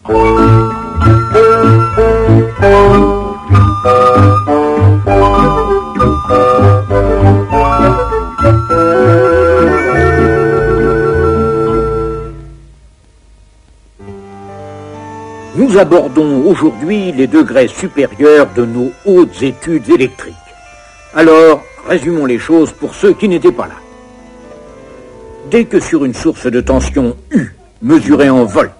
Nous abordons aujourd'hui les degrés supérieurs de nos hautes études électriques. Alors, résumons les choses pour ceux qui n'étaient pas là. Dès que sur une source de tension U, mesurée en volts,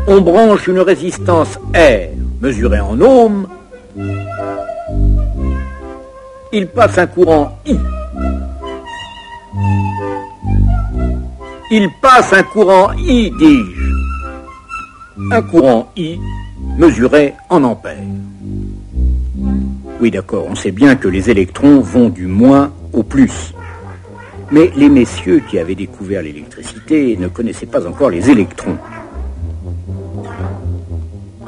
on branche une résistance R, mesurée en ohms, il passe un courant I. Il passe un courant I, dis-je. Un courant I mesuré en ampères. Oui, d'accord, on sait bien que les électrons vont du moins au plus. Mais les messieurs qui avaient découvert l'électricité ne connaissaient pas encore les électrons.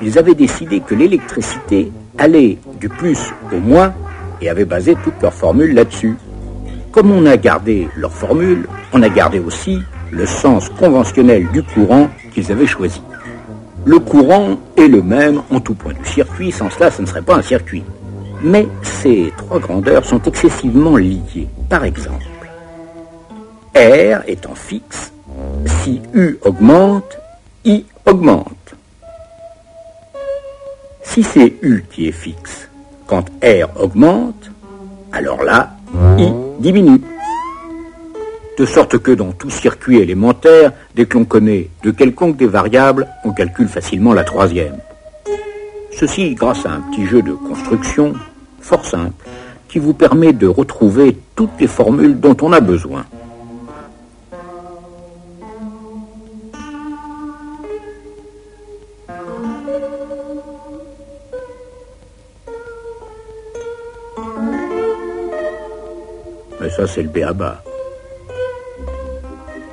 Ils avaient décidé que l'électricité allait du plus au moins et avaient basé toutes leurs formules là-dessus. Comme on a gardé leurs formules, on a gardé aussi le sens conventionnel du courant qu'ils avaient choisi. Le courant est le même en tout point du circuit, sans cela, ce ne serait pas un circuit. Mais ces trois grandeurs sont excessivement liées. Par exemple, R étant fixe, si U augmente, I augmente. Si c'est U qui est fixe, quand R augmente, alors là, I diminue. De sorte que dans tout circuit élémentaire, dès que l'on connaît de quelconque des variables, on calcule facilement la troisième. Ceci grâce à un petit jeu de construction fort simple, qui vous permet de retrouver toutes les formules dont on a besoin. Mais ça, c'est le b.a.-ba.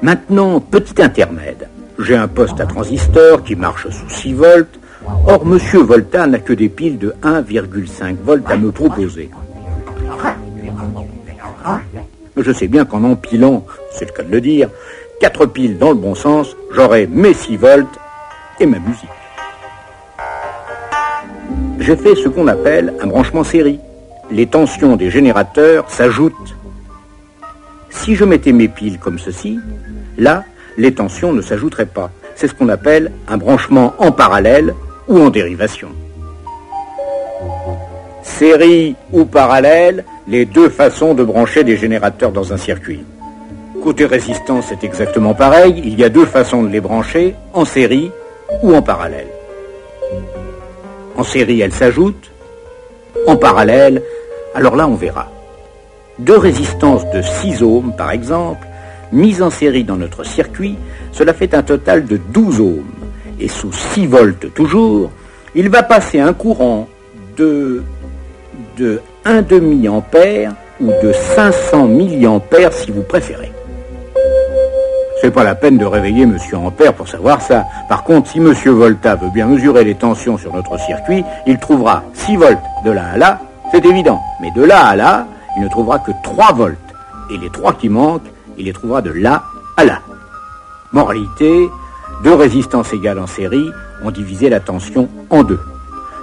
Maintenant, petit intermède. J'ai un poste à transistor qui marche sous 6 volts. Or, Monsieur Volta n'a que des piles de 1,5 volts à me proposer. Je sais bien qu'en empilant, c'est le cas de le dire, 4 piles dans le bon sens, j'aurai mes 6 volts et ma musique. J'ai fait ce qu'on appelle un branchement série. Les tensions des générateurs s'ajoutent. Si je mettais mes piles comme ceci, là, les tensions ne s'ajouteraient pas. C'est ce qu'on appelle un branchement en parallèle ou en dérivation. Série ou parallèle, les deux façons de brancher des générateurs dans un circuit. Côté résistance, c'est exactement pareil. Il y a deux façons de les brancher, en série ou en parallèle. En série, elles s'ajoutent. En parallèle, alors là, on verra. Deux résistances de 6 ohms, par exemple, mises en série dans notre circuit, cela fait un total de 12 ohms. Et sous 6 volts toujours, il va passer un courant de 1,5 ampère ou de 500 milliampères si vous préférez. C'est pas la peine de réveiller Monsieur Ampère pour savoir ça. Par contre, si Monsieur Volta veut bien mesurer les tensions sur notre circuit, il trouvera 6 volts de là à là, c'est évident. Mais de là à là, il ne trouvera que 3 volts. Et les 3 qui manquent, il les trouvera de là à là. Moralité, deux résistances égales en série ont divisé la tension en deux.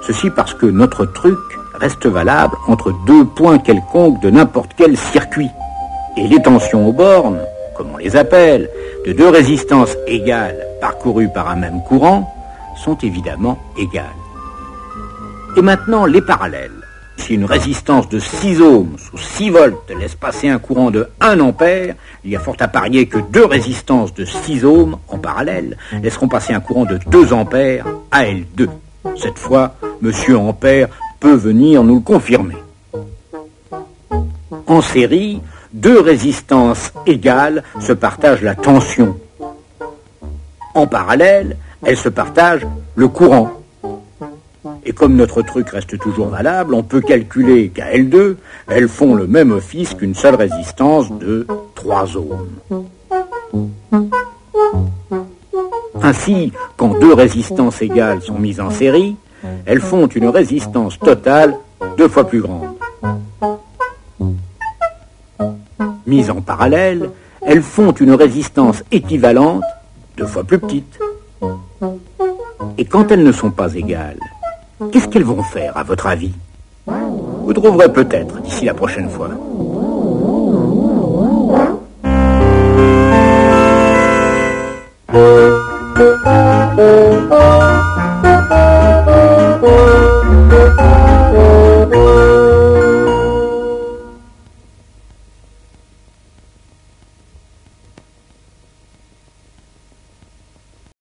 Ceci parce que notre truc reste valable entre deux points quelconques de n'importe quel circuit. Et les tensions aux bornes, comme on les appelle, de deux résistances égales parcourues par un même courant, sont évidemment égales. Et maintenant, les parallèles. Si une résistance de 6 ohms sous 6 volts laisse passer un courant de 1 ampère, il y a fort à parier que deux résistances de 6 ohms en parallèle laisseront passer un courant de 2 ampères à L2. Cette fois, Monsieur Ampère peut venir nous le confirmer. En série, deux résistances égales se partagent la tension. En parallèle, elles se partagent le courant. Et comme notre truc reste toujours valable, on peut calculer qu'à L2, elles font le même office qu'une seule résistance de 3 ohms. Ainsi, quand deux résistances égales sont mises en série, elles font une résistance totale 2 fois plus grande. Mises en parallèle, elles font une résistance équivalente 2 fois plus petite. Et quand elles ne sont pas égales, qu'est-ce qu'elles vont faire, à votre avis? Vous trouverez peut-être d'ici la prochaine fois.